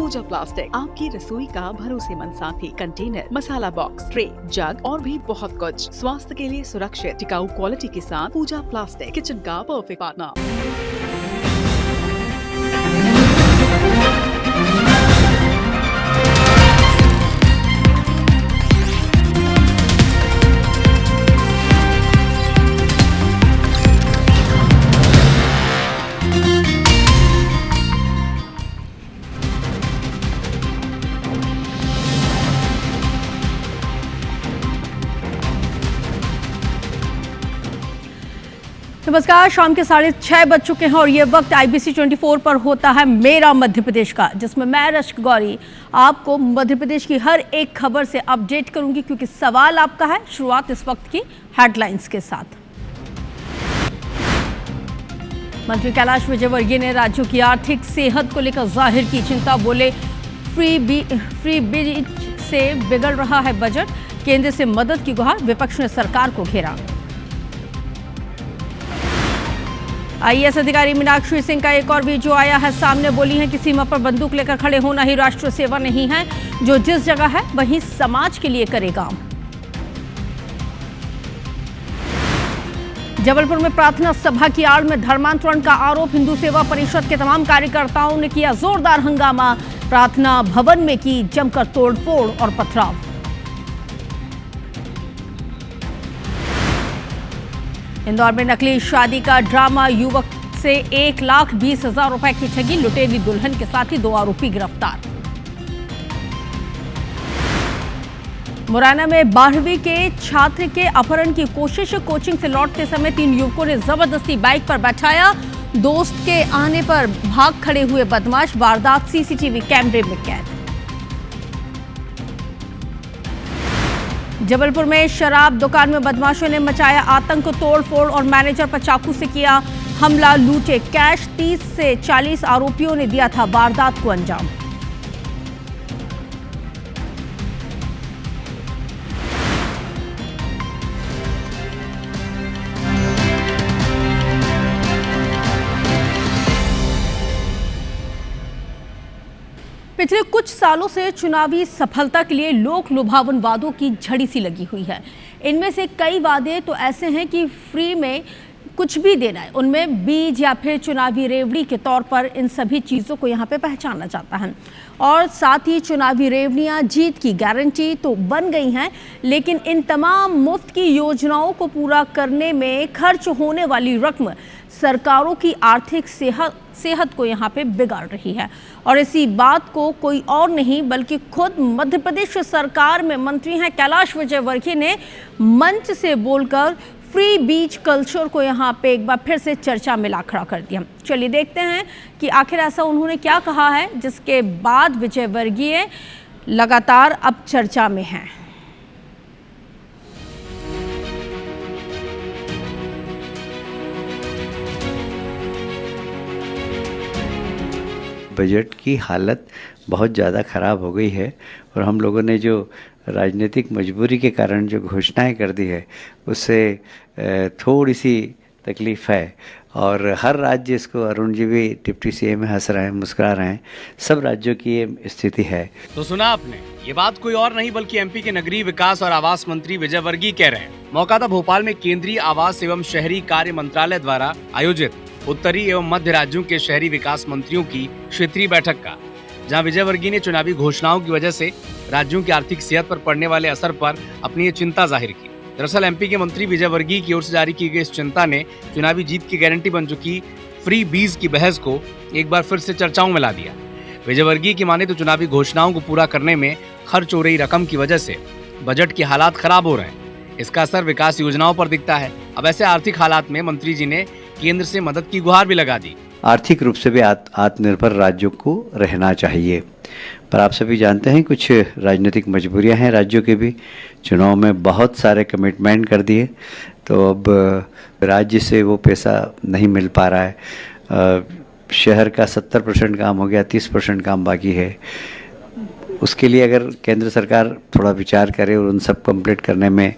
पूजा plastic, आपकी रसोई का भरोसेमंद साथी। कंटेनर, मसाला बॉक्स, ट्रे, जग और भी बहुत कुछ। स्वास्थ्य के लिए सुरक्षित टिकाऊ क्वालिटी के साथ पूजा प्लास्टिक, किचन का परफेक्ट पार्टनर। नमस्कार, शाम के 6:30 बज चुके हैं और ये वक्त IBC 24 पर होता है मेरा मध्य प्रदेश का, जिसमें मैं रश्क गौरी आपको मध्य प्रदेश की हर एक खबर से अपडेट करूंगी, क्योंकि सवाल आपका है। शुरुआत इस वक्त की हेडलाइंस के साथ। मंत्री कैलाश विजयवर्गीय ने राज्यों की आर्थिक सेहत को लेकर जाहिर की चिंता। बोले फ्री बीज से बिगड़ रहा है बजट, केंद्र से मदद की गुहार, विपक्ष ने सरकार को घेरा। IAS अधिकारी मीनाक्षी सिंह का एक और वीडियो आया है सामने। बोली हैं कि सीमा पर बंदूक लेकर खड़े होना ही राष्ट्र सेवा नहीं है, जो जिस जगह है वहीं समाज के लिए करे काम। जबलपुर में प्रार्थना सभा की आड़ में धर्मांतरण का आरोप। हिंदू सेवा परिषद के तमाम कार्यकर्ताओं ने किया जोरदार हंगामा। प्रार्थना भवन में की जमकर तोड़फोड़ और पथराव। इंदौर में नकली शादी का ड्रामा, युवक से 1,20,000 रुपए की ठगी। लुटेरी दुल्हन के साथ ही 2 आरोपी गिरफ्तार। मुरैना में 12वीं के छात्र के अपहरण की कोशिश। कोचिंग से लौटते समय 3 युवकों ने जबरदस्ती बाइक पर बैठाया। दोस्त के आने पर भाग खड़े हुए बदमाश। वारदात CCTV कैमरे में कैद। जबलपुर में शराब दुकान में बदमाशों ने मचाया आतंक। तोड़फोड़ और मैनेजर पर चाकू से किया हमला। लूटे कैश। 30 से 40 आरोपियों ने दिया था वारदात को अंजाम। पिछले कुछ सालों से चुनावी सफलता के लिए लोक लुभावन वादों की झड़ी सी लगी हुई है। इनमें से कई वादे तो ऐसे हैं कि फ्री में कुछ भी देना है, उनमें बीज या फिर चुनावी रेवड़ी के तौर पर इन सभी चीज़ों को यहाँ पे पहचाना जाता है। और साथ ही चुनावी रेवड़ियाँ जीत की गारंटी तो बन गई हैं, लेकिन इन तमाम मुफ्त की योजनाओं को पूरा करने में खर्च होने वाली रकम सरकारों की आर्थिक सेहत को यहाँ पे बिगाड़ रही है। और इसी बात को कोई और नहीं बल्कि खुद मध्य प्रदेश सरकार में मंत्री हैं कैलाश विजयवर्गीय ने मंच से बोलकर फ्री बीज कल्चर को यहाँ पे एक बार फिर से चर्चा में ला खड़ा कर दिया। चलिए देखते हैं कि आखिर ऐसा उन्होंने क्या कहा है, जिसके बाद विजयवर्गीय लगातार अब चर्चा में हैं। बजट की हालत बहुत ज़्यादा ख़राब हो गई है और हम लोगों ने जो राजनीतिक मजबूरी के कारण जो घोषणाएं कर दी है उससे थोड़ी सी तकलीफ़ है। और हर राज्य इसको, अरुण जी भी डिप्टी CM में हंस रहे हैं, मुस्कुरा रहे हैं, सब राज्यों की ये स्थिति है। तो सुना आपने, ये बात कोई और नहीं बल्कि MP के नगरीय विकास और आवास मंत्री विजयवर्गीय कह रहे हैं। मौका था भोपाल में केंद्रीय आवास एवं शहरी कार्य मंत्रालय द्वारा आयोजित उत्तरी एवं मध्य राज्यों के शहरी विकास मंत्रियों की क्षेत्रीय बैठक का, जहां विजयवर्गीय ने चुनावी घोषणाओं की वजह से राज्यों की आर्थिक सेहत पर पड़ने वाले असर पर अपनी ये चिंता जाहिर की। दरअसल MP के मंत्री विजयवर्गीय की ओर से जारी की गई इस चिंता ने चुनावी जीत की गारंटी बन चुकी फ्री बीज की बहस को एक बार फिर से चर्चाओं में ला दिया। विजयवर्गीय की माने तो चुनावी घोषणाओं को पूरा करने में खर्च हो रही रकम की वजह से बजट के हालात खराब हो रहे हैं। इसका असर विकास योजनाओं पर दिखता है। अब ऐसे आर्थिक हालात में मंत्री जी ने केंद्र से मदद की गुहार भी लगा दी। आर्थिक रूप से भी आत्मनिर्भर राज्यों को रहना चाहिए, पर आप सभी जानते हैं कुछ राजनीतिक मजबूरियां हैं राज्यों के भी। चुनाव में बहुत सारे कमिटमेंट कर दिए, तो अब राज्य से वो पैसा नहीं मिल पा रहा है। शहर का 70% काम हो गया, 30% काम बाकी है। उसके लिए अगर केंद्र सरकार थोड़ा विचार करे और उन सब कंप्लीट करने में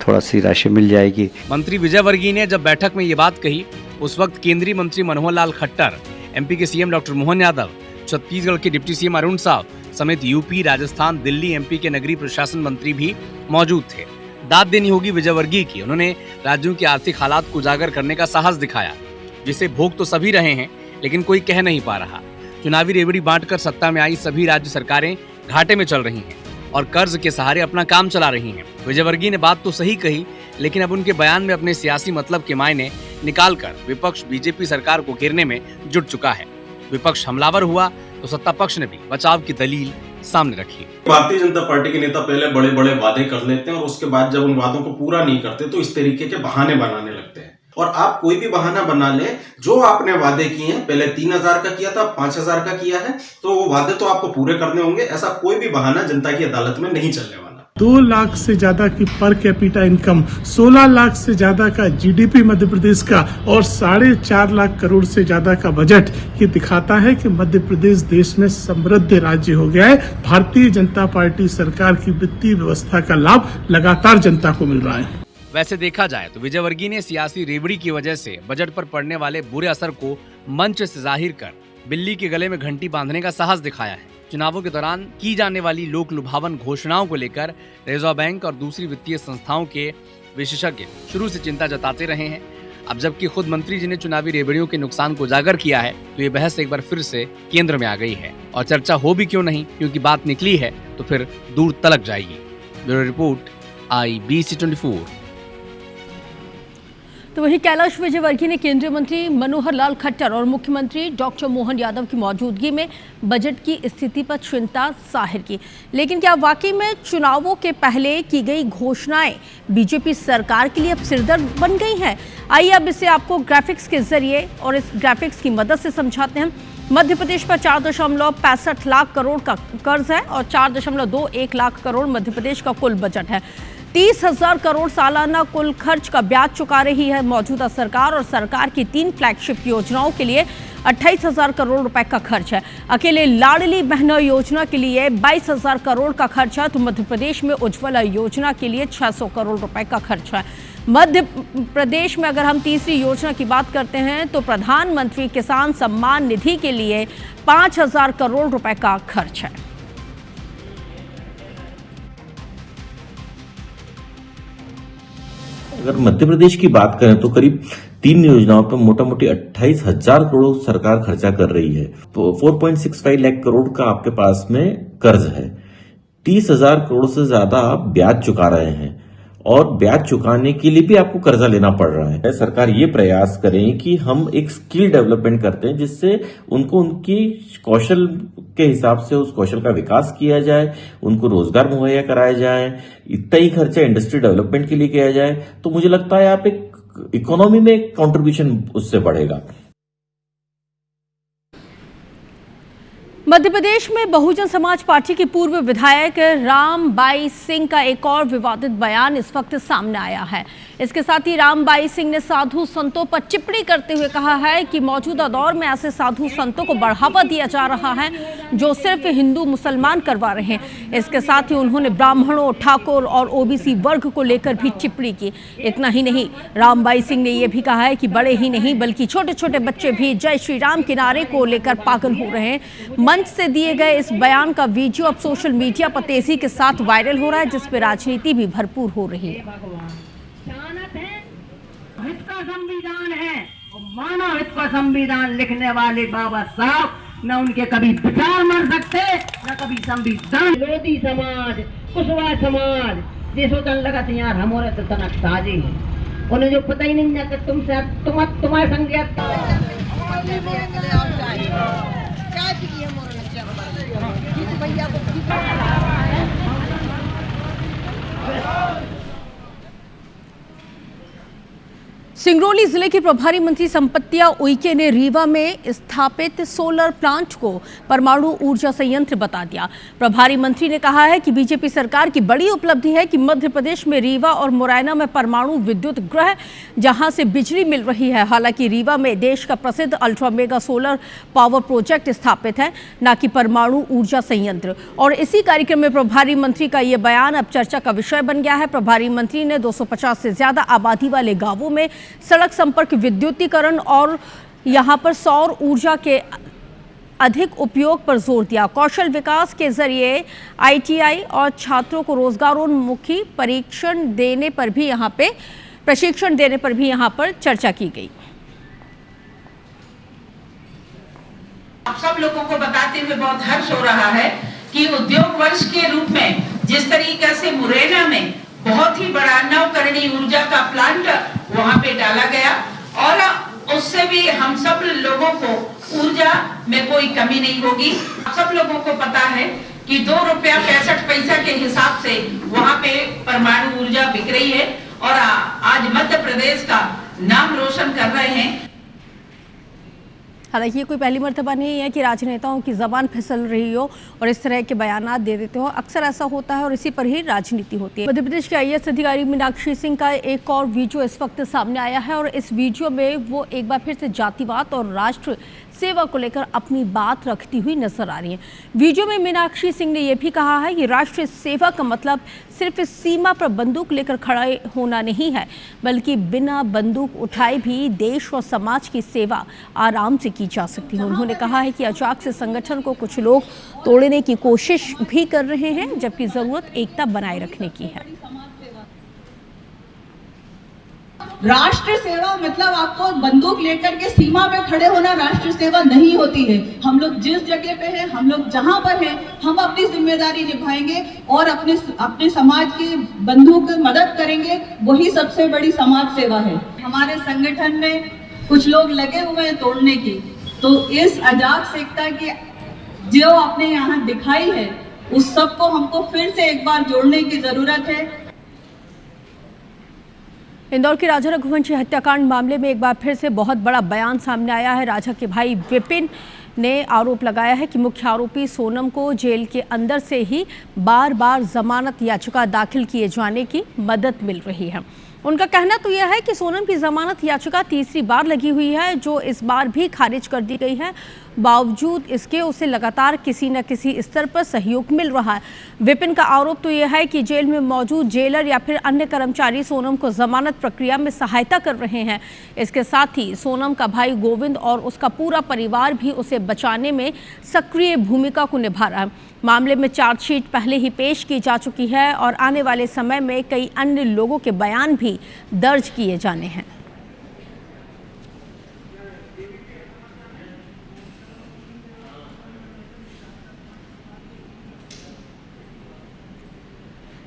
थोड़ा सी राशि मिल जाएगी। मंत्री विजयवर्गीय ने जब बैठक में ये बात कही, उस वक्त केंद्रीय मंत्री मनोहर लाल खट्टर, MP के CM डॉक्टर मोहन यादव, छत्तीसगढ़ के डिप्टी सीएम अरुण साव समेत यूपी, राजस्थान, दिल्ली, एमपी के नगरीय प्रशासन मंत्री भी मौजूद थे। दाद देनी होगी विजयवर्गीय की। उन्होंने राज्यों की आर्थिक हालात को उजागर करने का साहस दिखाया, जिसे भोग तो सभी रहे हैं लेकिन कोई कह नहीं पा रहा। चुनावी रेवड़ी बांटकर सत्ता में आई सभी राज्य सरकारें घाटे में चल रही हैं और कर्ज के सहारे अपना काम चला रही हैं। विजयवर्गीय ने बात तो सही कही, लेकिन अब उनके बयान में अपने सियासी मतलब के मायने निकालकर विपक्ष बीजेपी सरकार को घेरने में जुट चुका है। विपक्ष हमलावर हुआ तो सत्ता पक्ष ने भी बचाव की दलील सामने रखी। भारतीय जनता पार्टी के नेता पहले बड़े बड़े वादे कर लेते हैं और उसके बाद जब उन वादों को पूरा नहीं करते तो इस तरीके के बहाने बनाने लगते हैं। और आप कोई भी बहाना बना ले, जो आपने वादे किए हैं, पहले 3000 का किया था, 5000 का किया है, तो वो वादे तो आपको पूरे करने होंगे। ऐसा कोई भी बहाना जनता की अदालत में नहीं चलने वाला। 2 लाख से ज्यादा की पर कैपिटा इनकम, 16 लाख से ज्यादा का जीडीपी मध्य प्रदेश का और 4.5 लाख करोड़ से ज्यादा का बजट, ये दिखाता है कि मध्य प्रदेश देश में समृद्ध राज्य हो गया है। भारतीय जनता पार्टी सरकार की वित्तीय व्यवस्था का लाभ लगातार जनता को मिल रहा है। वैसे देखा जाए तो विजयवर्गीय ने सियासी रेवड़ी की वजह से बजट पर पड़ने वाले बुरे असर को मंच से जाहिर कर बिल्ली के गले में घंटी बांधने का साहस दिखाया है। चुनावों के दौरान की जाने वाली लोक लुभावन घोषणाओं को लेकर रिजर्व बैंक और दूसरी वित्तीय संस्थाओं के विशेषज्ञ शुरू से चिंता जताते रहे हैं। अब जबकि खुद मंत्री जी ने चुनावी रेवड़ियों के नुकसान को उजागर किया है, तो ये बहस एक बार फिर से केंद्र में आ गई है और चर्चा हो भी क्यों नहीं, क्योंकि बात निकली है तो फिर दूर तलक जाएगी। Bureau report, IBC24। तो वहीं कैलाश विजयवर्गीय ने केंद्रीय मंत्री मनोहर लाल खट्टर और मुख्यमंत्री डॉक्टर मोहन यादव की मौजूदगी में बजट की स्थिति पर चिंता जाहिर की। लेकिन क्या वाकई में चुनावों के पहले की गई घोषणाएं बीजेपी सरकार के लिए अब सिरदर्द बन गई हैं? आइए अब इसे आपको ग्राफिक्स के जरिए और इस ग्राफिक्स की मदद से समझाते हैं। मध्य प्रदेश पर 4.65 लाख करोड़ का कर्ज है और 4.21 लाख करोड़ मध्य प्रदेश का कुल बजट है। 30,000 करोड़ सालाना कुल खर्च का ब्याज चुका रही है मौजूदा सरकार और सरकार की 3 फ्लैगशिप योजनाओं के लिए 28,000 करोड़ रुपए का खर्च है। अकेले लाडली बहना योजना के लिए 22,000 करोड़ का खर्च है, तो मध्य प्रदेश में उज्ज्वला योजना के लिए 600 करोड़ रुपए का खर्च है। मध्य प्रदेश में अगर हम तीसरी योजना की बात करते हैं तो प्रधानमंत्री किसान सम्मान निधि के लिए 5,000 करोड़ रुपए का खर्च है। अगर मध्य प्रदेश की बात करें तो करीब 3 योजनाओं पर मोटा मोटी 28,000 करोड़ सरकार खर्चा कर रही है। तो 4.65 लाख करोड़ का आपके पास में कर्ज है, 30,000 करोड़ से ज्यादा आप ब्याज चुका रहे हैं और ब्याज चुकाने के लिए भी आपको कर्जा लेना पड़ रहा है। सरकार ये प्रयास करें कि हम एक स्किल डेवलपमेंट करते हैं जिससे उनको उनकी कौशल के हिसाब से उस कौशल का विकास किया जाए, उनको रोजगार मुहैया कराया जाए, इतना ही खर्चा इंडस्ट्री डेवलपमेंट के लिए किया जाए, तो मुझे लगता है आप एक इकोनॉमी में कंट्रीब्यूशन उससे बढ़ेगा। मध्य प्रदेश में बहुजन समाज पार्टी की पूर्व विधायक रामबाई सिंह का एक और विवादित बयान इस वक्त सामने आया है। इसके साथ ही रामबाई सिंह ने साधु संतों पर टिप्पणी करते हुए कहा है कि मौजूदा दौर में ऐसे साधु संतों को बढ़ावा दिया जा रहा है जो सिर्फ हिंदू मुसलमान करवा रहे हैं। इसके साथ ही उन्होंने ब्राह्मणों, ठाकुर और ओबीसी वर्ग को लेकर भी टिप्पणी की। इतना ही नहीं, रामबाई सिंह ने यह भी कहा है कि बड़े ही नहीं बल्कि छोटे छोटे बच्चे भी जय श्री राम के नारे को लेकर पागल हो रहे हैं। मंच से दिए गए इस बयान का वीडियो अब सोशल मीडिया पर तेजी के साथ वायरल हो रहा है, जिस पर राजनीति भी भरपूर हो रही है। हित का संविधान है, मानव हित का संविधान लिखने वाले बाबा साहब न उनके कभी विचार मर सकते न कभी संविधान। विरोधी समाज, कुशवाहा समाज देशों तन लगा यार हमारे तो तनक ताजे है, उन्हें जो पता ही नहीं जाता तुमसे तुम्हारे संज्ञा सिंगरौली जिले के प्रभारी मंत्री संपत्तिया उइके ने रीवा में स्थापित सोलर प्लांट को परमाणु ऊर्जा संयंत्र बता दिया। प्रभारी मंत्री ने कहा है कि बीजेपी सरकार की बड़ी उपलब्धि है कि मध्य प्रदेश में रीवा और मुरैना में परमाणु विद्युत गृह जहां से बिजली मिल रही है। हालांकि रीवा में देश का प्रसिद्ध ultra mega solar power project स्थापित है, न कि परमाणु ऊर्जा संयंत्र। और इसी कार्यक्रम में प्रभारी मंत्री का यह बयान अब चर्चा का विषय बन गया है। प्रभारी मंत्री ने 250 से ज्यादा आबादी वाले गांवों में सड़क संपर्क, विद्युतीकरण और यहां पर सौर ऊर्जा के अधिक उपयोग पर जोर दिया। कौशल विकास के जरिए ITI और छात्रों को रोजगारोन्मुखी प्रशिक्षण देने पर भी यहाँ पर चर्चा की गई। आप सब लोगों को बताते हुए बहुत हर्ष हो रहा है कि उद्योग वर्ष के रूप में जिस तरीके से मुरैना में बहुत ही बड़ा नवकरणीय ऊर्जा का प्लांट वहां पे डाला गया और उससे भी हम सब लोगों को ऊर्जा में कोई कमी नहीं होगी। आप सब लोगों को पता है कि ₹2.65 के हिसाब से वहां पे परमाणु ऊर्जा बिक रही है और आज मध्य प्रदेश का नाम रोशन कर रहे हैं। हालांकि ये कोई पहली मर्तबा नहीं है कि राजनेताओं की ज़बान फिसल रही हो और इस तरह के बयानात दे देते हो। अक्सर ऐसा होता है और इसी पर ही राजनीति होती है। मध्य प्रदेश के IAS अधिकारी मीनाक्षी सिंह का एक और वीडियो इस वक्त सामने आया है और इस वीडियो में वो एक बार फिर से जातिवाद और राष्ट्र सेवा को लेकर अपनी बात रखती हुई नजर आ रही हैं। वीडियो में मीनाक्षी सिंह ने यह भी कहा है कि राष्ट्रीय सेवा का मतलब सिर्फ इस सीमा पर बंदूक लेकर खड़े होना नहीं है, बल्कि बिना बंदूक उठाए भी देश और समाज की सेवा आराम से की जा सकती है। उन्होंने कहा है कि अचानक से संगठन को कुछ लोग तोड़ने की कोशिश भी कर रहे हैं, जबकि जरूरत एकता बनाए रखने की है। राष्ट्र सेवा मतलब आपको बंदूक लेकर के सीमा पे खड़े होना राष्ट्र सेवा नहीं होती है। हम लोग जिस जगह पे हैं, हम लोग जहां पर हैं, हम अपनी जिम्मेदारी निभाएंगे और अपने समाज के बंधुओं की मदद करेंगे, वही सबसे बड़ी समाज सेवा है। हमारे संगठन में कुछ लोग लगे हुए हैं तोड़ने की, तो इस अजाक एकता की जो आपने यहाँ दिखाई है, उस सबको हमको फिर से एक बार जोड़ने की जरूरत है। इंदौर के राजा रघुवंशी हत्याकांड मामले में एक बार फिर से बहुत बड़ा बयान सामने आया है। राजा के भाई विपिन ने आरोप लगाया है कि मुख्य आरोपी सोनम को जेल के अंदर से ही बार बार जमानत याचिका दाखिल किए जाने की मदद मिल रही है। उनका कहना तो यह है कि सोनम की जमानत याचिका तीसरी बार लगी हुई है, जो इस बार भी खारिज कर दी गई है। बावजूद इसके उसे लगातार किसी न किसी स्तर पर सहयोग मिल रहा है। विपिन का आरोप तो यह है कि जेल में मौजूद जेलर या फिर अन्य कर्मचारी सोनम को जमानत प्रक्रिया में सहायता कर रहे हैं। इसके साथ ही सोनम का भाई गोविंद और उसका पूरा परिवार भी उसे बचाने में सक्रिय भूमिका को निभा रहा है। मामले में चार्जशीट पहले ही पेश की जा चुकी है और आने वाले समय में कई अन्य लोगों के बयान भी दर्ज किए जाने हैं।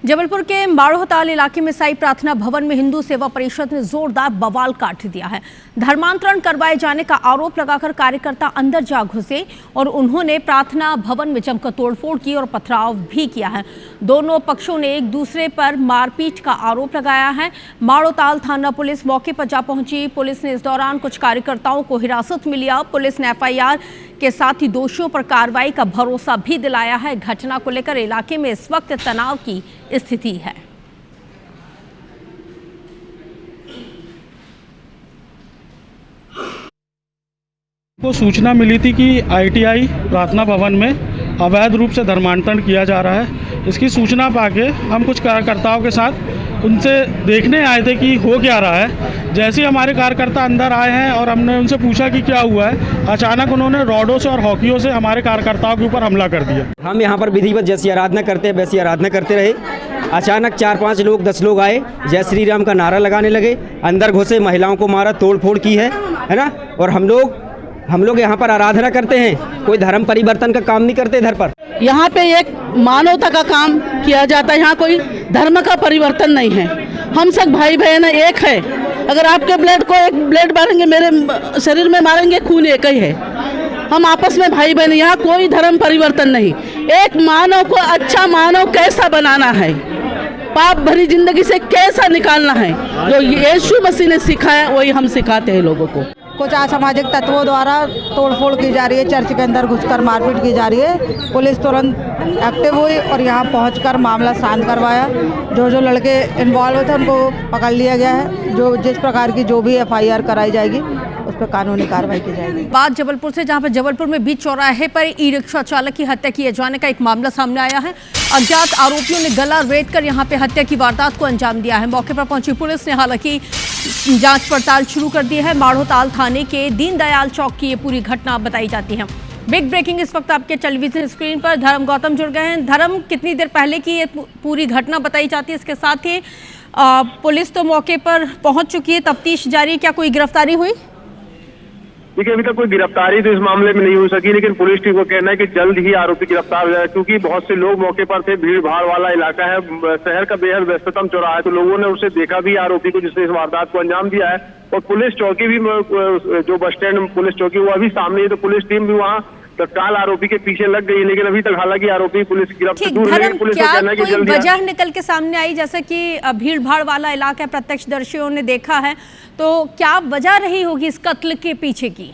जबलपुर के माड़ोहताल इलाके में साई प्रार्थना भवन में हिंदू सेवा परिषद ने जोरदार बवाल काट दिया है। धर्मांतरण करवाए जाने का आरोप लगाकर कार्यकर्ता अंदर जा घुसे और उन्होंने प्रार्थना भवन में जमकर तोड़फोड़ की और पथराव भी किया है। दोनों पक्षों ने एक दूसरे पर मारपीट का आरोप लगाया है। माड़ोहताल थाना पुलिस मौके पर जा पहुंची। पुलिस ने इस दौरान कुछ कार्यकर्ताओं को हिरासत में लिया। पुलिस ने FIR के साथ ही दोषियों पर कार्रवाई का भरोसा भी दिलाया है। घटना को लेकर इलाके में इस वक्त तनाव की स्थिति है। को सूचना मिली थी कि ITI प्रार्थना भवन में अवैध रूप से धर्मांतरण किया जा रहा है। इसकी सूचना पाके हम कुछ कार्यकर्ताओं के साथ उनसे देखने आए थे कि हो क्या रहा है। जैसे ही हमारे कार्यकर्ता अंदर आए हैं और हमने उनसे पूछा कि क्या हुआ है, अचानक उन्होंने रॉडों से और हॉकियों से हमारे कार्यकर्ताओं के ऊपर हमला कर दिया। हम यहाँ पर विधिवत जैसी आराधना करते हैं वैसी आराधना करते रहे। अचानक 4-5 लोग 10 लोग आए, जय श्री राम का नारा लगाने लगे, अंदर घुसे, महिलाओं को मारा, तोड़फोड़ की है ना। और हम लोग यहाँ पर आराधना करते हैं, कोई धर्म परिवर्तन का काम नहीं करते। इधर पर यहाँ पे एक मानवता का काम किया जाता है, यहाँ कोई धर्म का परिवर्तन नहीं है। हम सब भाई बहन एक है। अगर आपके ब्लड को एक ब्लड मारेंगे, मेरे शरीर में मारेंगे, खून एक ही है। हम आपस में भाई बहन, यहाँ कोई धर्म परिवर्तन नहीं। एक मानव को अच्छा मानव कैसा बनाना है, पाप भरी जिंदगी से कैसा निकालना है, जो यीशु मसीह ने सिखाया वही हम सिखाते हैं लोगों को। कुछ असामाजिक तत्वों द्वारा तोड़फोड़ की जा रही है, चर्च के अंदर घुसकर मारपीट की जा रही है। पुलिस तुरंत एक्टिव हुई और यहाँ पहुंचकर मामला शांत करवाया। जो लड़के इन्वॉल्व थे उनको पकड़ लिया गया है। जो जिस प्रकार की जो भी FIR कराई जाएगी उस पर कानूनी कार्रवाई की जाएगी। बात जबलपुर से, जहां पर जबलपुर में बीच चौराहे पर ई-रिक्शा चालक की हत्या किए जाने का एक मामला सामने आया है। अज्ञात आरोपियों ने गला रेत कर यहां पे हत्या की वारदात को अंजाम दिया है। मौके पर पहुंची पुलिस ने हालांकि जांच पड़ताल शुरू कर दी है। माड़ोहताल थाने के दीनदयाल चौक की ये पूरी घटना बताई जाती है। बिग ब्रेकिंग इस वक्त आपके टेलीविजन स्क्रीन पर धर्म गौतम जुड़ गए हैं। धर्म, कितनी देर पहले की ये पूरी घटना बताई जाती है? इसके साथ ही पुलिस तो मौके पर पहुंच चुकी है, तफ्तीश जारी, क्या कोई गिरफ्तारी हुई? देखिए, अभी तक कोई गिरफ्तारी तो इस मामले में नहीं हो सकी, लेकिन पुलिस टीम को कहना है कि जल्द ही आरोपी गिरफ्तार हो जाए, क्योंकि बहुत से लोग मौके पर थे। भीड़ भाड़ वाला इलाका है, शहर का बेहद व्यस्ततम चौराहा है, तो लोगों ने उसे देखा भी, आरोपी को, जिसने इस वारदात को अंजाम दिया है। और पुलिस चौकी भी, जो बस स्टैंड पुलिस चौकी, वो अभी सामने है, तो पुलिस टीम भी वहाँ तत्काल आरोपी के पीछे लग गई, लेकिन अभी तक हालांकि आरोपी पुलिस गिरफ्त से दूर है। पुलिस को कहना है कि जल्द वजह निकल के सामने आई, जैसे कि भीड़ भाड़ वाला इलाका है, प्रत्यक्षदर्शियों ने देखा है, तो क्या वजह रही होगी इस कत्ल के पीछे की?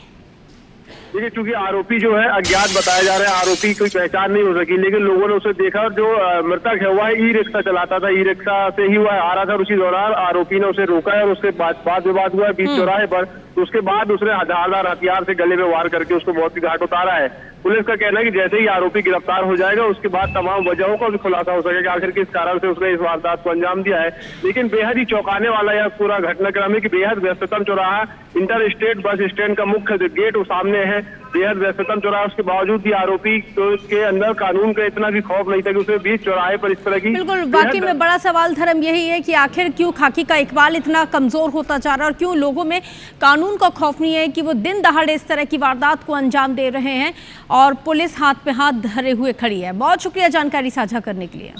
देखिए, चूंकि आरोपी जो है अज्ञात बताया जा रहा है, आरोपी कोई पहचान नहीं हो सकी, लेकिन लोगों ने उसे देखा। और जो मृतक है वह ई रिक्शा चलाता था, ई रिक्शा से ही वह आ रहा था। उसी दौरान आरोपी ने उसे रोका है और उसके बाद विवाद हुआ है बीच चौराहे पर। तो उसके बाद उसने धारदार हथियार से गले में वार करके उसको मौत की घाट उतारा है। पुलिस का कहना है कि जैसे ही आरोपी गिरफ्तार हो जाएगा, उसके बाद तमाम वजहों का भी खुलासा हो सकेगा, आखिर किस कारण से उसने इस वारदात को अंजाम दिया है। लेकिन बेहद ही चौंकाने वाला यह पूरा घटनाक्रम है कि बेहद व्यस्ततम चौराहा, इंटर स्टेट बस स्टैंड का मुख्य गेट सामने है, बेहद व्यस्ततम चौराहा, उसके बावजूद भी आरोपी के अंदर कानून का इतना भी खौफ नहीं था कि उसे बीच चौराहे पर इस तरह की। बिल्कुल, वाकई में बड़ा सवाल धर्म यही है कि आखिर क्यों खाकी का इकबाल इतना कमजोर होता जा रहा है, और क्यों लोगों में कानून का खौफ नहीं है कि वो दिन दहाड़े इस तरह की वारदात को अंजाम दे रहे हैं, और पुलिस हाथ पे हाथ धरे हुए खड़ी है। बहुत शुक्रिया जानकारी साझा करने के लिए।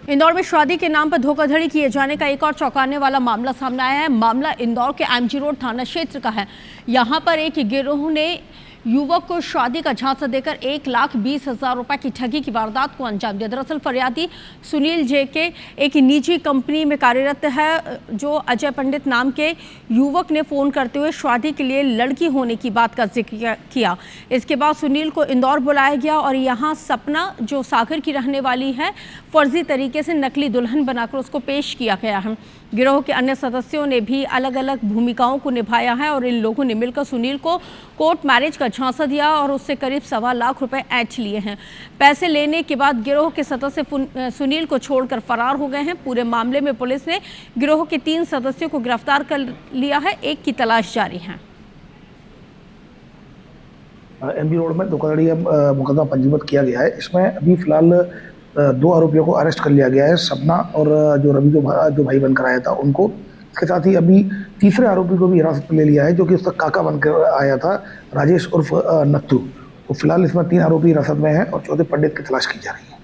इंदौर में शादी के नाम पर धोखाधड़ी किए जाने का एक और चौंकाने वाला मामला सामने आया है। मामला इंदौर के एमजी रोड थाना क्षेत्र का है। यहाँ पर एक गिरोह ने युवक को शादी का झांसा देकर 1,20,000 रुपए की ठगी की वारदात को अंजाम दिया। दरअसल फरियादी सुनील जेके एक निजी कंपनी में कार्यरत है, जो अजय पंडित नाम के युवक ने फ़ोन करते हुए शादी के लिए लड़की होने की बात का जिक्र किया। इसके बाद सुनील को इंदौर बुलाया गया और यहाँ सपना, जो सागर की रहने वाली है, फर्जी तरीके से नकली दुल्हन बनाकर उसको पेश किया गया है। गिरोह के अन्य सदस्यों ने भी अलग अलग भूमिकाओं को निभाया है और इन लोगों ने मिलकर सुनील को कोर्ट मैरिज का झांसा दिया और उससे करीब 1.25 लाख रुपए ऐंठ लिए हैं। पैसे लेने के बाद गिरोह के सदस्य सुनील को छोड़कर फरार हो गए हैं। पूरे मामले में पुलिस ने गिरोह के 3 सदस्यों को गिरफ्तार कर लिया है, एक की तलाश जारी है। एमजी रोड में धोखाधड़ी का मुकदमा पंजीबद्ध किया गया है। इसमें अभी फिलहाल 2 आरोपियों को अरेस्ट कर लिया गया है, सपना और जो रवि जो भाई बनकर आया था उनको। इसके साथ ही अभी तीसरे आरोपी को भी हिरासत में ले लिया है, जो कि उसका काका बनकर आया था, राजेश उर्फ नत्थु। तो फिलहाल इसमें 3 आरोपी हिरासत में हैं और 14 पंडित की तलाश की जा रही है।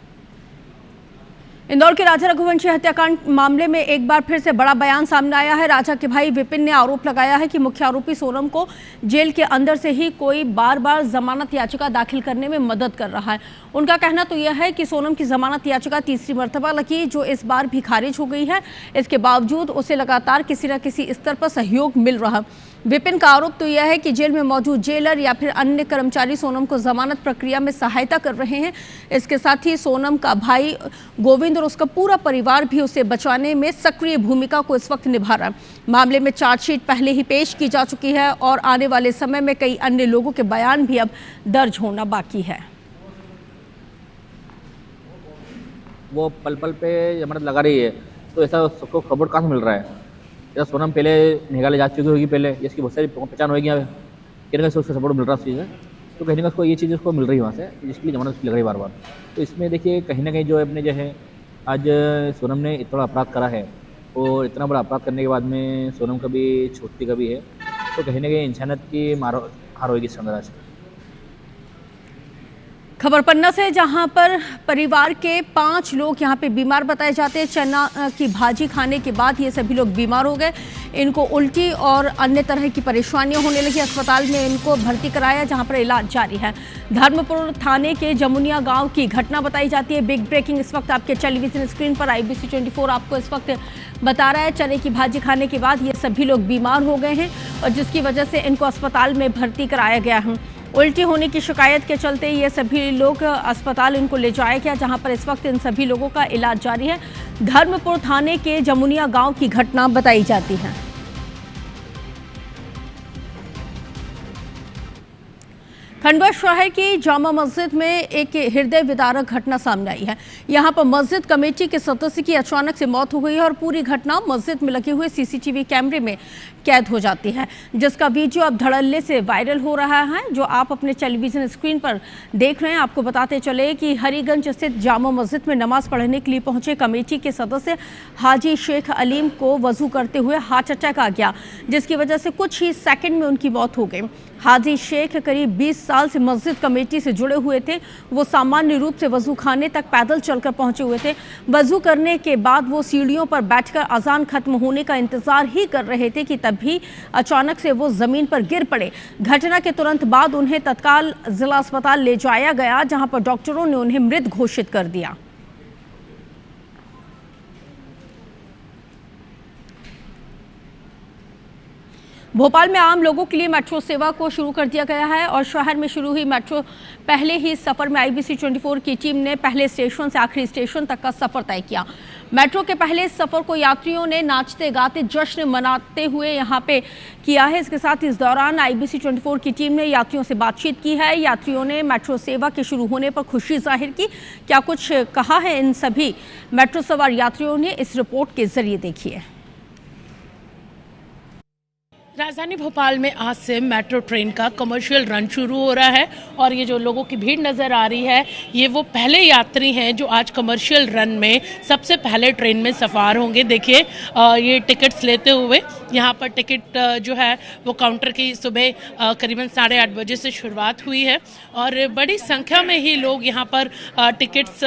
इंदौर के राजा रघुवंशी हत्याकांड मामले में एक बार फिर से बड़ा बयान सामने आया है। राजा के भाई विपिन ने आरोप लगाया है कि मुख्य आरोपी सोनम को जेल के अंदर से ही कोई बार बार जमानत याचिका दाखिल करने में मदद कर रहा है। उनका कहना तो यह है कि सोनम की जमानत याचिका तीसरी मर्तबा लगी, जो इस बार भी खारिज हो गई है। इसके बावजूद उसे लगातार किसी न किसी स्तर पर सहयोग मिल रहा। विपिन का आरोप तो यह है कि जेल में मौजूद जेलर या फिर अन्य कर्मचारी सोनम को जमानत प्रक्रिया में सहायता कर रहे हैं। इसके साथ ही सोनम का भाई गोविंद और उसका पूरा परिवार भी उसे बचाने में सक्रिय भूमिका को इस वक्त निभा रहा है। मामले में चार्जशीट पहले ही पेश की जा चुकी है और आने वाले समय में कई अन्य लोगों के बयान भी अब दर्ज होना बाकी है। वो पल पल पे जमानत लगा रही है, तो ऐसा सबको खबर कहाँ से मिल रहा है? या सोनम पहले मेघालय जा चुकी होगी, पहले इसकी बहुत सारी पहचान होगी, यहाँ कहीं से उसका सपोर्ट मिल रहा है उस चीज़ में, तो कहीं ना उसको ये चीज़ उसको मिल रही है वहाँ से, जिसकी जमानत उसकी लग रही है बार बार। तो इसमें देखिए कहीं ना कहीं जो अपने जो है आज सोनम ने इतना बड़ा अपराध करा है, और इतना बड़ा अपराध करने के बाद में सोनम कभी छूटती कभी है, तो कहीं ना कहीं इंसानियत की हार होगी इस अंदर। खबर पन्ना से, जहां पर परिवार के 5 लोग यहां पे बीमार बताए जाते हैं। चना की भाजी खाने के बाद ये सभी लोग बीमार हो गए। इनको उल्टी और अन्य तरह की परेशानियां होने लगी। अस्पताल में इनको भर्ती कराया, जहां पर इलाज जारी है। धर्मपुर थाने के जमुनिया गांव की घटना बताई जाती है। बिग ब्रेकिंग इस वक्त आपके टेलीविजन स्क्रीन पर IBC 24 आपको इस वक्त बता रहा है। चने की भाजी खाने के बाद ये सभी लोग बीमार हो गए हैं और जिसकी वजह से इनको अस्पताल में भर्ती कराया गया है। उल्टी होने की शिकायत के चलते ये सभी लोग अस्पताल इनको ले जाया गया, जहां पर इस वक्त इन सभी लोगों का इलाज जारी है। धर्मपुर थाने के जमुनिया गांव की घटना बताई जाती है। खंडवा शहर की जामा मस्जिद में एक हृदय विदारक घटना सामने आई है। यहाँ पर मस्जिद कमेटी के सदस्य की अचानक से मौत हो गई है और पूरी घटना मस्जिद में लगे हुए सीसीटीवी कैमरे में कैद हो जाती है, जिसका वीडियो अब धड़ल्ले से वायरल हो रहा है, जो आप अपने टेलीविजन स्क्रीन पर देख रहे हैं। आपको बताते चले कि हरिगंज स्थित जामा मस्जिद में नमाज पढ़ने के लिए पहुंचे कमेटी के सदस्य हाजी शेख अलीम को वजू करते हुए हार्ट अटैक आ गया, जिसकी वजह से कुछ ही सेकंड में उनकी मौत हो गई। हाजी शेख करीब 20 साल से मस्जिद कमेटी से जुड़े हुए थे। वो सामान्य रूप से वजू खाने तक पैदल चलकर पहुंचे हुए थे। वजू करने के बाद वो सीढ़ियों पर बैठकर अजान खत्म होने का इंतजार ही कर रहे थे कि तभी अचानक से वो जमीन पर गिर पड़े। घटना के तुरंत बाद उन्हें तत्काल जिला अस्पताल ले जाया गया, जहां पर डॉक्टरों ने उन्हें मृत घोषित कर दिया। भोपाल में आम लोगों के लिए मेट्रो सेवा को शुरू कर दिया गया है और शहर में शुरू हुई मेट्रो पहले ही सफर में IBC 24 की टीम ने पहले स्टेशन से आखिरी स्टेशन तक का सफर तय किया। मेट्रो के पहले सफर को यात्रियों ने नाचते गाते जश्न मनाते हुए यहां पे किया है। इसके साथ इस दौरान IBC 24 की टीम ने यात्रियों से बातचीत की है। यात्रियों ने मेट्रो सेवा के शुरू होने पर खुशी जाहिर की। क्या कुछ कहा है इन सभी मेट्रो सवार यात्रियों ने, इस रिपोर्ट के जरिए देखिए। राजधानी भोपाल में आज से मेट्रो ट्रेन का कमर्शियल रन शुरू हो रहा है और ये जो लोगों की भीड़ नज़र आ रही है, ये वो पहले यात्री हैं जो आज कमर्शियल रन में सबसे पहले ट्रेन में सवार होंगे। देखिए ये टिकट्स लेते हुए यहाँ पर टिकट जो है वो काउंटर की सुबह करीबन 8:30 बजे से शुरुआत हुई है और बड़ी संख्या में ही लोग यहाँ पर टिकट्स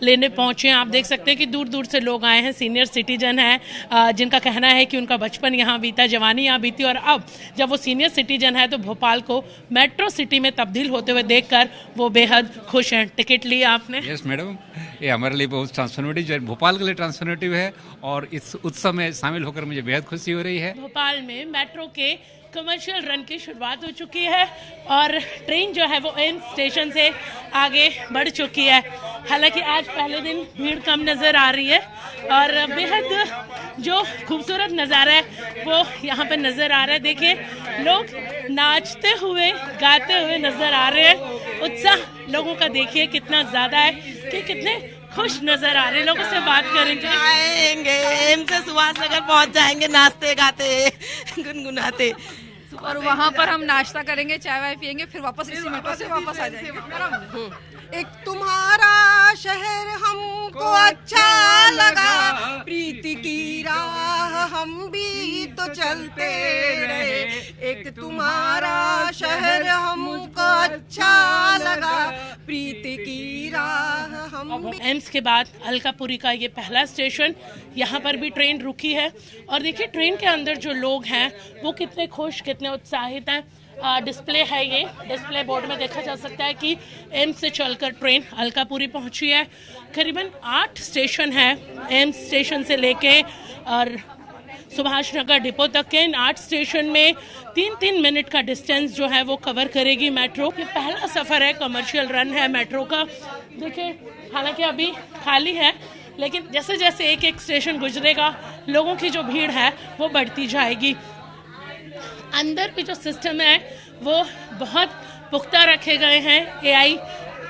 लेने पहुँचे हैं। आप देख सकते हैं कि दूर दूर से लोग आए हैं। सीनियर सिटीजन हैं जिनका कहना है कि उनका बचपन यहाँ बीता, जवानी यहाँ बीती और अब जब वो सीनियर सिटीजन है तो भोपाल को मेट्रो सिटी में तब्दील होते हुए देखकर वो बेहद खुश हैं। टिकट लिया आपने? यस मैडम, ये हमारे लिए बहुत ट्रांसफॉर्मेटिव, जो भोपाल के लिए ट्रांसफॉर्मेटिव है और इस उत्सव में शामिल होकर मुझे बेहद खुशी हो रही है। भोपाल में मेट्रो के कमर्शियल रन की शुरुआत हो चुकी है और ट्रेन जो है वो एम्स स्टेशन से आगे बढ़ चुकी है। हालांकि आज पहले दिन भीड़ कम नज़र आ रही है और बेहद जो खूबसूरत नज़ारा है वो यहाँ पर नज़र आ रहा है। देखिए लोग नाचते हुए गाते हुए नज़र आ रहे हैं। उत्साह लोगों का देखिए कितना ज़्यादा है कि कितने खुश नजर आ रहे हैं। लोगों से बात करेंगे। आएंगे एम्स से सुभाष नगर पहुँच जाएंगे नाचते गाते गुनगुनाते और वहाँ पर हम नाश्ता करेंगे, चाय वाय पियेंगे, फिर वापस इसी मेट्रो से वापस आ जाएंगे। एक तुम्हारा शहर हमको अच्छा लगा, प्रीति की राह हम भी तो चलते रहे। एक तुम्हारा शहर हमको अच्छा लगा, प्रीति की राह हम भी। एम्स के बाद अलकापुरी का ये पहला स्टेशन, यहाँ पर भी ट्रेन रुकी है और देखिए ट्रेन के अंदर जो लोग हैं वो कितने खुश, कितने उत्साहित हैं। डिस्प्ले है, ये डिस्प्ले बोर्ड में देखा जा सकता है कि एम्स से चलकर ट्रेन अलकापुरी पहुंची है। करीबन 8 स्टेशन है एम्स स्टेशन से लेके और सुभाष नगर डिपो तक के। इन 8 स्टेशन में 3-3 मिनट का डिस्टेंस जो है वो कवर करेगी मेट्रो। ये पहला सफ़र है, कमर्शियल रन है मेट्रो का। देखिए हालांकि अभी खाली है लेकिन जैसे जैसे एक एक स्टेशन गुजरेगा लोगों की जो भीड़ है वो बढ़ती जाएगी। अंदर भी जो सिस्टम है वो बहुत पुख्ता रखे गए हैं। AI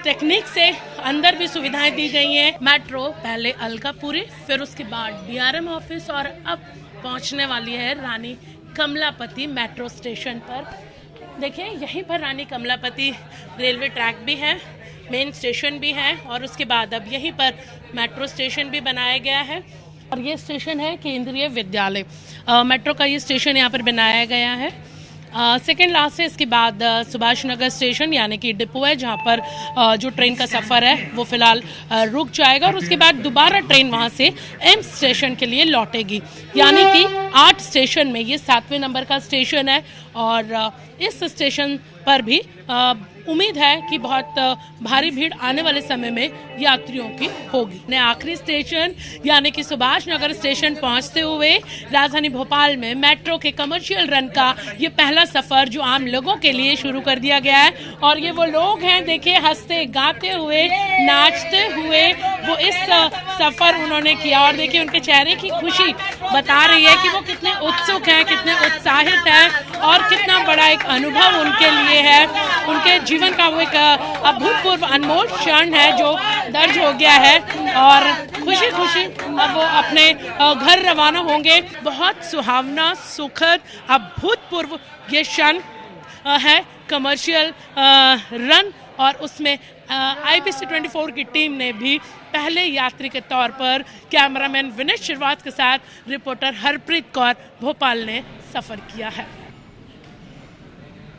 टेक्निक से अंदर भी सुविधाएं दी गई हैं। मेट्रो पहले अलकापुरी, फिर उसके बाद DRM ऑफिस और अब पहुंचने वाली है रानी कमलापति मेट्रो स्टेशन पर। देखिए यहीं पर रानी कमलापति रेलवे ट्रैक भी है, मेन स्टेशन भी है और उसके बाद अब यहीं पर मेट्रो स्टेशन भी बनाया गया है। और ये स्टेशन है केंद्रीय विद्यालय। मेट्रो का ये स्टेशन यहाँ पर बनाया गया है। सेकेंड लास्ट है। इसके बाद सुभाष नगर स्टेशन यानी कि डिपो है जहाँ पर जो ट्रेन का सफ़र है वो फ़िलहाल रुक जाएगा और उसके बाद दोबारा ट्रेन वहाँ से एम्स स्टेशन के लिए लौटेगी। यानी कि 8 स्टेशन में ये 7वें नंबर का स्टेशन है और इस स्टेशन पर भी उम्मीद है कि बहुत भारी भीड़ आने वाले समय में यात्रियों की होगी। ने आखिरी स्टेशन यानी कि सुभाष नगर स्टेशन पहुंचते हुए राजधानी भोपाल में मेट्रो के कमर्शियल रन का ये पहला सफर जो आम लोगों के लिए शुरू कर दिया गया है और ये वो लोग हैं देखिए हंसते गाते हुए नाचते हुए वो इस सफ़र उन्होंने किया। और देखिए उनके चेहरे की खुशी बता रही है कि वो कितने उत्सुक हैं, कितने उत्साहित हैं और कितना बड़ा एक अनुभव उनके लिए है। उनके जीवन का वो एक अभूतपूर्व अनमोल क्षण है जो दर्ज हो गया है और खुशी खुशी अब वो अपने घर रवाना होंगे। बहुत सुहावना, सुखद, अभूतपूर्व ये क्षण है कमर्शियल रन और उसमें IBC 24 की टीम ने भी पहले यात्री के तौर पर कैमरामैन विनेश श्रीवास्तव के साथ रिपोर्टर हरप्रीत कौर भोपाल ने सफ़र किया है।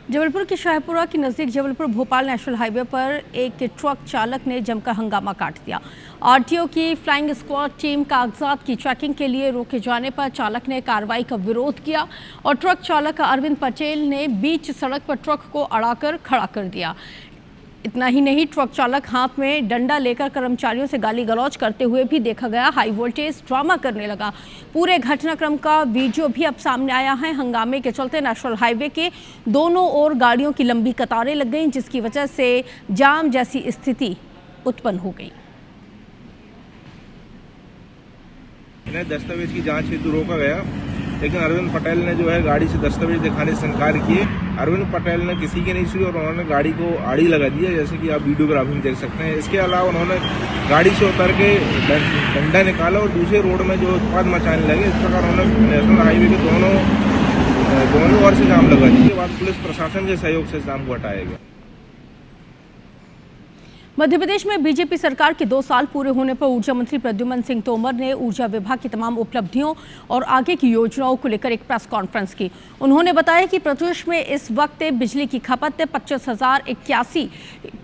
जबलपुर के शाहपुरा के नज़दीक जबलपुर भोपाल नेशनल हाईवे पर एक ट्रक चालक ने जमकर हंगामा काट दिया। RTO की फ्लाइंग स्क्वाड टीम कागजात की चेकिंग के लिए रोके जाने पर चालक ने कार्रवाई का विरोध किया और ट्रक चालक अरविंद पटेल ने बीच सड़क पर ट्रक को अड़ाकर खड़ा कर दिया। इतना ही नहीं, ट्रक चालक हाथ में डंडा लेकर कर्मचारियों से गाली गलौज करते हुए भी देखा गया। हाई वोल्टेज ड्रामा करने लगा। पूरे घटनाक्रम का वीडियो भी अब सामने आया है। हंगामे के चलते नेशनल हाईवे के दोनों ओर गाड़ियों की लंबी कतारें लग गईं, जिसकी वजह से जाम जैसी स्थिति उत्पन्न हो गई। दस्तावेज की जांच हेतु रोका गया, लेकिन अरविंद पटेल ने जो है गाड़ी से दस्तावेज दिखाने से इनकार किए। अरविंद पटेल ने किसी की नहीं सुनी और उन्होंने गाड़ी को आड़ी लगा दिया, जैसे कि आप वीडियोग्राफी में देख सकते हैं। इसके अलावा उन्होंने गाड़ी से उतर के डंडा निकाला और दूसरे रोड में जो उत्पाद मचाने लगे। इस प्रकार उन्होंने नेशनल हाईवे के दोनों ओर से जाम लगा दिया। इसके बाद पुलिस प्रशासन के सहयोग से जाम को हटाया गया। मध्य प्रदेश में बीजेपी सरकार के 2 साल पूरे होने पर ऊर्जा मंत्री प्रद्युम्न सिंह तोमर ने ऊर्जा विभाग की तमाम उपलब्धियों और आगे की योजनाओं को लेकर एक प्रेस कॉन्फ्रेंस की। उन्होंने बताया कि प्रदेश में इस वक्त बिजली की खपत 25,081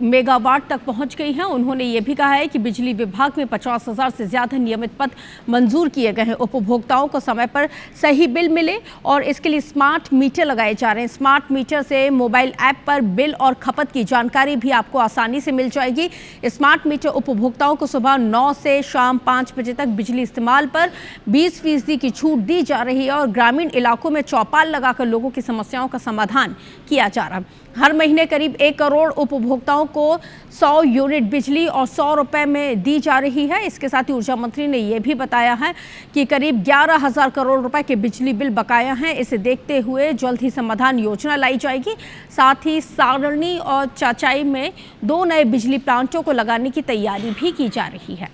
मेगावाट तक पहुंच गई है। उन्होंने ये भी कहा है कि बिजली विभाग में 50,000 से ज़्यादा नियमित पद मंजूर किए गए हैं। उपभोक्ताओं को समय पर सही बिल मिले और इसके लिए स्मार्ट मीटर लगाए जा रहे हैं। स्मार्ट मीटर से मोबाइल ऐप पर बिल और खपत की जानकारी भी आपको आसानी से मिल जाएगी। स्मार्ट मीटर उपभोक्ताओं को सुबह 9 से शाम 5 बजे तक बिजली इस्तेमाल पर 20% की छूट दी जा रही है और ग्रामीण इलाकों में चौपाल लगाकर लोगों की समस्याओं का समाधान किया जा रहा है। हर महीने करीब 1 करोड़ उपभोक्ताओं को 100 यूनिट बिजली और 100 रुपए में दी जा रही है। इसके साथ ही ऊर्जा मंत्री ने यह भी बताया है कि करीब 11,000 करोड़ रुपए के बिजली बिल बकाया हैं। इसे देखते हुए जल्द ही समाधान योजना लाई जाएगी। साथ ही सारणी और चाचाई में 2 नए बिजली प्लांटों को लगाने की तैयारी भी की जा रही है।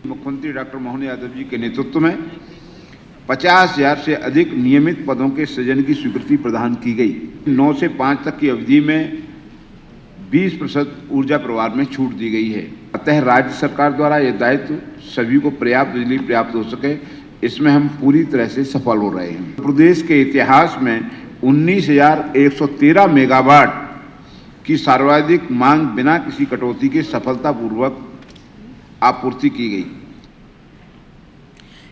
मुख्यमंत्री डॉक्टर मोहन यादव जी के नेतृत्व में 50,000 से अधिक नियमित पदों के सृजन की स्वीकृति प्रदान की गई। 9 से 5 तक की अवधि में 20% ऊर्जा प्रवाह में छूट दी गई है। अतः राज्य सरकार द्वारा यह दायित्व सभी को पर्याप्त बिजली प्राप्त हो सके, इसमें हम पूरी तरह से सफल हो रहे हैं। प्रदेश के इतिहास में 19,113 मेगावाट की सर्वाधिक मांग बिना किसी कटौती के सफलतापूर्वक आपूर्ति की गई।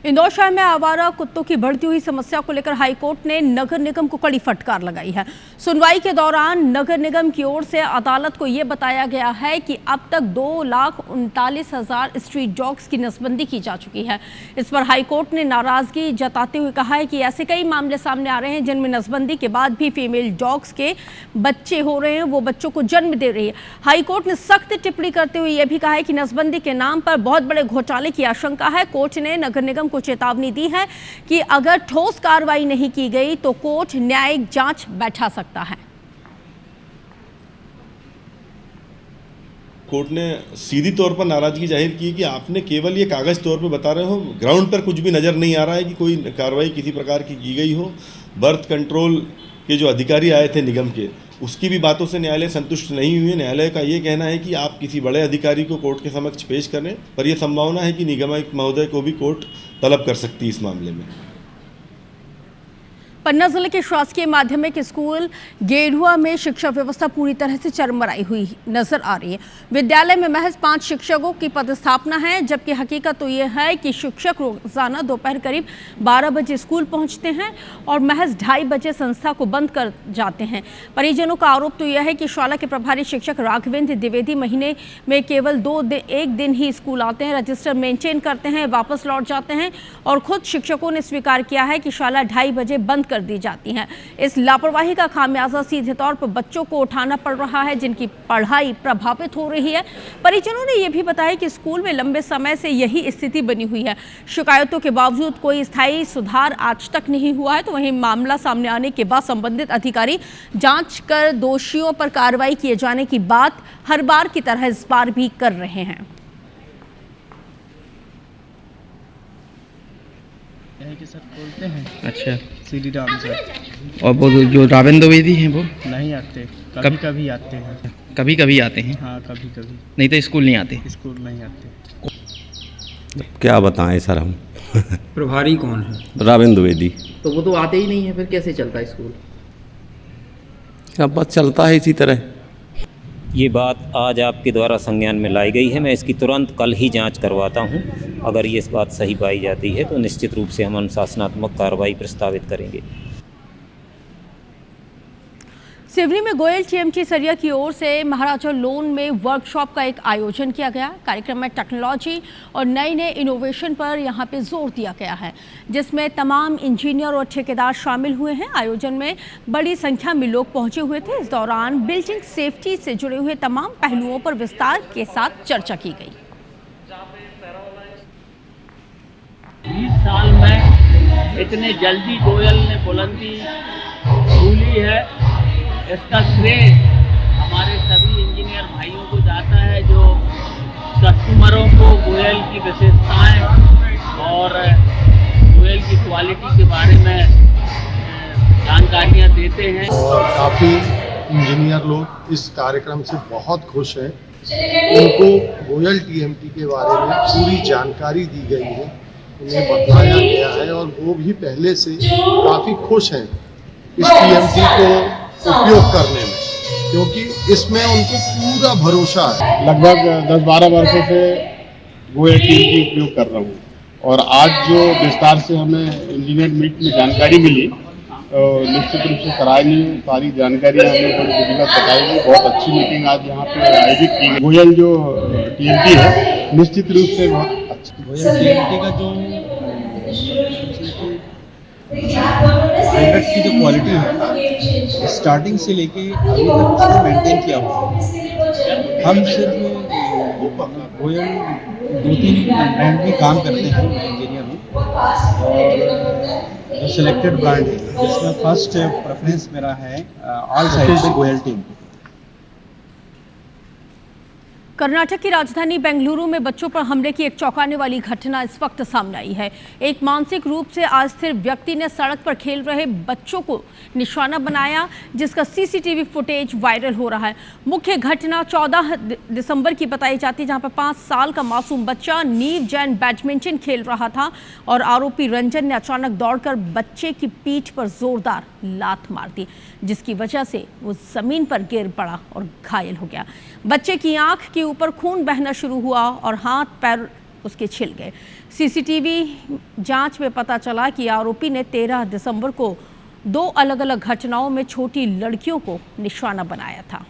इंदौर शहर में आवारा कुत्तों की बढ़ती हुई समस्या को लेकर हाईकोर्ट ने नगर निगम को कड़ी फटकार लगाई है। सुनवाई के दौरान नगर निगम की ओर से अदालत को यह बताया गया है कि अब तक 2,39,000 स्ट्रीट डॉग्स की नसबंदी की जा चुकी है। इस पर हाईकोर्ट ने नाराजगी जताते हुए कहा है कि ऐसे कई मामले सामने आ रहे हैं जिनमें नसबंदी के बाद भी फीमेल डॉग्स के बच्चे हो रहे हैं, वो बच्चों को जन्म दे रही है। हाईकोर्ट ने सख्त टिप्पणी करते हुए यह भी कहा है कि नसबंदी के नाम पर बहुत बड़े घोटाले की आशंका है। कोर्ट ने नगर निगम को चेतावनी दी है कि अगर ठोस कार्रवाई नहीं की गई तो कोर्ट न्यायिक जांच बैठा सकता है। कोर्ट ने सीधी तौर पर नाराजगी जाहिर की कि आपने केवल ये कागज तौर पर बता रहे हो, ग्राउंड पर कुछ भी नजर नहीं आ रहा है कि कोई कार्रवाई किसी प्रकार की गई हो। बर्थ कंट्रोल के जो अधिकारी आए थे निगम के, उसकी भी बातों से न्यायालय संतुष्ट नहीं हुए। न्यायालय का ये कहना है कि आप किसी बड़े अधिकारी को कोर्ट के समक्ष पेश करें, पर यह संभावना है कि निगमायुक्त महोदय को भी कोर्ट तलब कर सकती है इस मामले में। पन्ना जिले के शासकीय माध्यमिक स्कूल गेरुआ में शिक्षा व्यवस्था पूरी तरह से चरमराई हुई नजर आ रही है। विद्यालय में महज 5 शिक्षकों की पदस्थापना है, जबकि हकीकत तो ये है कि शिक्षक रोजाना दोपहर करीब 12 बजे स्कूल पहुंचते हैं और महज 2:30 बजे संस्था को बंद कर जाते हैं। परिजनों का आरोप तो यह है कि शाला के प्रभारी शिक्षक राघवेंद्र द्विवेदी महीने में केवल 1 दिन ही स्कूल आते हैं, रजिस्टर मेंटेन करते हैं, वापस लौट जाते हैं और खुद शिक्षकों ने स्वीकार किया है कि शाला 2:30 बजे बंद कर कर दी जाती हैं। इस लापरवाही का खामियाजा सीधे तौर पर बच्चों को उठाना पड़ रहा है, जिनकी पढ़ाई प्रभावित हो रही है। परिजनों ने यह भी बताया कि स्कूल में लंबे समय से यही स्थिति बनी हुई है। शिकायतों के बावजूद कोई स्थायी सुधार आज तक नहीं हुआ है। तो वहीं मामला सामने आने के बाद संबंधित अधिकारी जांच कर दोषियों पर कार्रवाई किए जाने की बात हर बार की तरह इस बार भी कर रहे हैं। कि सर बोलते हैं। अच्छा, श्री राम सर। और वो जो रावेंद्र द्विवेदी हैं वो नहीं आते, कभी कभी आते हैं। कभी कभी आते हैं? हाँ, कभी कभी। नहीं तो स्कूल नहीं आते? स्कूल नहीं आते। क्या बताएं सर हम। प्रभारी कौन है? रावेंद्र द्विवेदी। तो वो तो आते ही नहीं है, फिर कैसे चलता है स्कूल? अब बस चलता है इसी तरह। ये बात आज आपके द्वारा संज्ञान में लाई गई है। मैं इसकी तुरंत कल ही जांच करवाता हूं। अगर ये इस बात सही पाई जाती है तो निश्चित रूप से हम अनुशासनात्मक कार्रवाई प्रस्तावित करेंगे। सिवनी में गोयल टीएमटी सरिया की ओर से महाराजा लोन में वर्कशॉप का एक आयोजन किया गया। कार्यक्रम में टेक्नोलॉजी और नए नए इनोवेशन पर यहां पे जोर दिया गया है, जिसमें तमाम इंजीनियर और ठेकेदार शामिल हुए हैं। आयोजन में बड़ी संख्या में लोग पहुंचे हुए थे। इस दौरान बिल्डिंग सेफ्टी से जुड़े हुए तमाम पहलुओं पर विस्तार के साथ चर्चा की गई। 20 साल में इतने जल्दी गोयल ने बुलंदी छूली है, इसका श्रेय हमारे सभी इंजीनियर भाइयों को जाता है, जो कस्टमरों को गोयल की विशेषताएं और गोयल की क्वालिटी के बारे में जानकारियां देते हैं। और काफ़ी इंजीनियर लोग इस कार्यक्रम से बहुत खुश हैं। उनको गोयल टीएमटी के बारे में पूरी जानकारी दी गई है, उन्हें बताया गया है और वो भी पहले से काफ़ी खुश हैं इस टीएमटी को उपयोग करने में, क्योंकि इसमें उनको पूरा भरोसा है। लगभग 10-12 वर्षों से गोयल टीएमटी उपयोग कर रहा हूँ और आज जो विस्तार से हमें इंजीनियर मीट में जानकारी मिली, निश्चित रूप से कराई सारी जानकारी हमें बड़ी विधिवत बताई गई। बहुत अच्छी मीटिंग आज यहाँ पे आयोजित की। गोयल जो टीएमटी है निश्चित रूप से बहुत अच्छा। गोयल टीएमटी का जो प्रोडक्ट की जो क्वालिटी है स्टार्टिंग से लेके अभी तक उसको मेंटेन किया हुआ है। हम सिर्फ गोयल 2-3 ब्रांड में काम करते हैं इंजीनियर में, और जो सिलेक्टेड ब्रांड है जिसमें फर्स्ट प्रेफरेंस मेरा है ऑल साइड से गोयल टीम। कर्नाटक की राजधानी बेंगलुरु में बच्चों पर हमले की एक चौंकाने वाली घटना इस वक्त सामने आई है। एक मानसिक रूप से अस्थिर व्यक्ति ने सड़क पर खेल रहे बच्चों को निशाना बनाया, जिसका सीसीटीवी फुटेज वायरल हो रहा है। मुख्य घटना 14 दिसंबर की बताई जाती है, जहां पर 5 साल का मासूम बच्चा नीव जैन बैडमिंटन खेल रहा था और आरोपी रंजन ने अचानक दौड़कर बच्चे की पीठ पर जोरदार लात मार दी, जिसकी वजह से वो जमीन पर गिर पड़ा और घायल हो गया। बच्चे की आंख के ऊपर खून बहना शुरू हुआ और हाथ पैर उसके छिल गए। सीसीटीवी जांच में पता चला कि आरोपी ने 13 दिसंबर को 2 अलग-अलग घटनाओं में छोटी लड़कियों को निशाना बनाया था।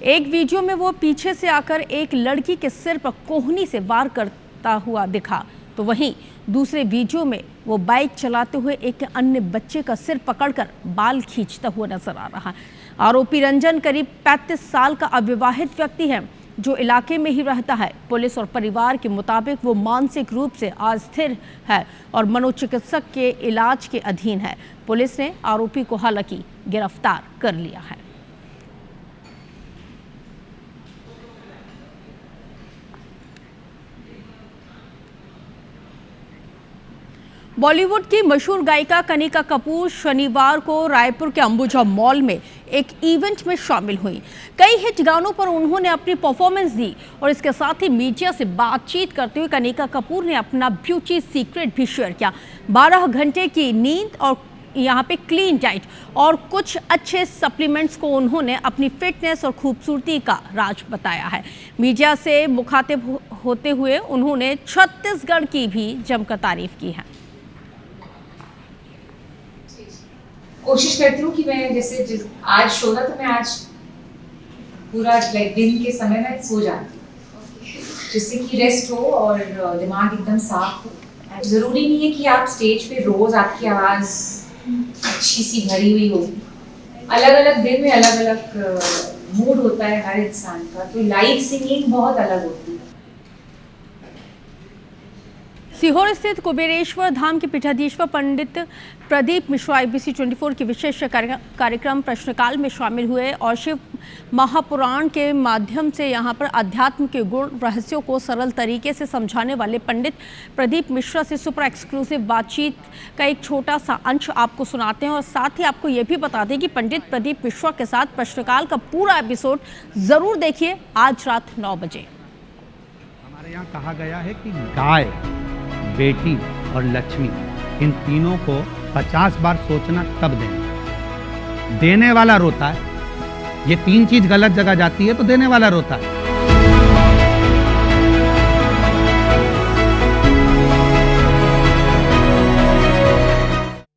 एक वीडियो में वो पीछे से आकर एक लड़की के सिर पर कोहनी से वार करता हुआ दिखा, तो वहीं दूसरे वीडियो में वो बाइक चलाते हुए एक अन्य बच्चे का सिर पकड़कर बाल खींचता हुआ नजर आ रहा है। आरोपी रंजन करीब 35 साल का अविवाहित व्यक्ति है, जो इलाके में ही रहता है। पुलिस और परिवार के मुताबिक वो मानसिक रूप से अस्थिर है और मनोचिकित्सक के इलाज के अधीन है। पुलिस ने आरोपी को हालांकि गिरफ्तार कर लिया है। बॉलीवुड की मशहूर गायिका कनिका कपूर शनिवार को रायपुर के अंबुजा मॉल में एक इवेंट में शामिल हुई। कई हिट गानों पर उन्होंने अपनी परफॉर्मेंस दी और इसके साथ ही मीडिया से बातचीत करते हुए कनिका कपूर ने अपना ब्यूटी सीक्रेट भी शेयर किया। 12 घंटे की नींद और यहाँ पे क्लीन डाइट और कुछ अच्छे सप्लीमेंट्स को उन्होंने अपनी फिटनेस और खूबसूरती का राज बताया है। मीडिया से मुखातिब होते हुए उन्होंने छत्तीसगढ़ की भी जमकर तारीफ की है। कोशिश करती हूँ कि मैं जैसे आज शो था तो मैं आज पूरा दिन के समय में सो जाती हूँ, जिससे कि रेस्ट हो और दिमाग एकदम साफ हो जरूरी नहीं है कि आप स्टेज पे रोज आपकी आवाज अच्छी सी भरी हुई हो, अलग अलग दिन में अलग अलग मूड होता है हर इंसान का, तो लाइव सिंगिंग बहुत अलग होती है। सीहोर स्थित कुबेरेश्वर धाम के पीठाधीश्वर पंडित प्रदीप मिश्रा IBC 24 के विशेष कार्यक्रम प्रश्नकाल में शामिल हुए और शिव महापुराण के माध्यम से यहां पर अध्यात्म के गुण रहस्यों को सरल तरीके से समझाने वाले पंडित प्रदीप मिश्रा से सुपर एक्सक्लूसिव बातचीत का एक छोटा सा अंश आपको सुनाते हैं और साथ ही आपको ये भी बता दें कि पंडित प्रदीप मिश्रा के साथ प्रश्नकाल का पूरा एपिसोड जरूर देखिए आज रात 9 बजे। हमारे यहाँ कहा गया है कि गाय, बेटी और लक्ष्मी, इन तीनों को 50 बार सोचना तब देना। देने वाला रोता है, ये तीन चीज गलत जगह जाती है तो देने वाला रोता है।